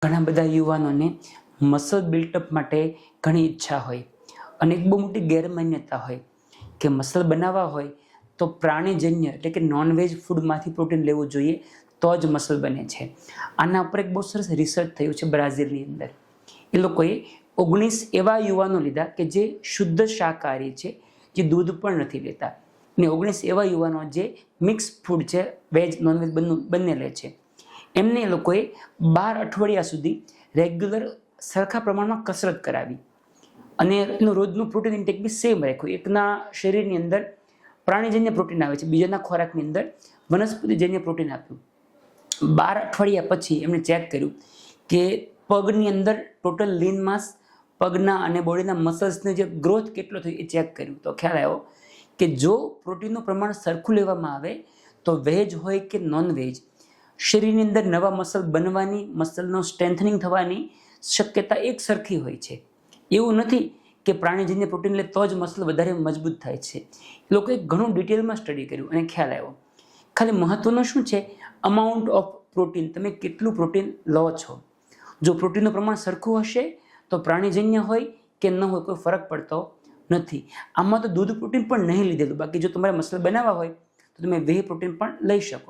ઘણા બધા યુવાનોને મસલ બિલ્ટઅપ માટે ઘણી ઈચ્છા હોય અને એક બહુ મોટી ગેરમાન્યતા હોય કે મસલ બનાવવા હોય તો પ્રાણીજન્ય એટલે કે નોનવેજ ફૂડમાંથી પ્રોટીન લેવું જોઈએ તો જ મસલ બને છે. આના ઉપર એક બહુ સરસ રિસર્ચ થયું છે બ્રાઝિલની અંદર. એ લોકોએ 19 એવા યુવાનો લીધા કે જે શુદ્ધ શાકાહારી છે, જે દૂધ પણ નથી લેતા, ને 19 એવા યુવાનો જે મિક્સ ફૂડ છે, વેજ નોનવેજ બંને લે છે. એમને એ લોકોએ 12 અઠવાડિયા સુધી રેગ્યુલર સરખા પ્રમાણમાં કસરત કરાવી અને એનું રોજનું પ્રોટીન ઇન્ટેક બી સેમ રાખ્યું. એકના શરીરની અંદર પ્રાણીજન્ય પ્રોટીન આવે છે, બીજાના ખોરાકની અંદર વનસ્પતિજન્ય પ્રોટીન આપ્યું. 12 અઠવાડિયા પછી એમણે ચેક કર્યું કે પગની અંદર ટોટલ લીન માસ, પગના અને બોડીના મસલ્સનો જે ગ્રોથ કેટલો થયો એ ચેક કર્યું. તો ખ્યાલ આવ્યો કે જો પ્રોટીનનું પ્રમાણ સરખું લેવામાં આવે તો વેજ હોય કે નોન વેજ, શરીરની અંદર નવા મસલ બનવાની, મસલનો સ્ટ્રેન્થનિંગ થવાની શક્યતા એક સરખી હોય છે. એવું નથી કે પ્રાણીજન્ય પ્રોટીન લે તો જ મસલ વધારે મજબૂત થાય છે. એ લોકોએ ઘણું ડિટેલમાં સ્ટડી કર્યું અને ખ્યાલ આવ્યો. ખાલી મહત્વનું શું છે? અમાઉન્ટ ઓફ પ્રોટીન, તમે કેટલું પ્રોટીન લો છો. જો પ્રોટીનનું પ્રમાણ સરખું હશે તો પ્રાણીજન્ય હોય કે ન હોય કોઈ ફરક પડતો નથી. આમાં તો દૂધ પ્રોટીન પણ નહીં લીધેલું. બાકી જો તમારે મસલ બનાવવા હોય તો તમે વે પ્રોટીન પણ લઈ શકો.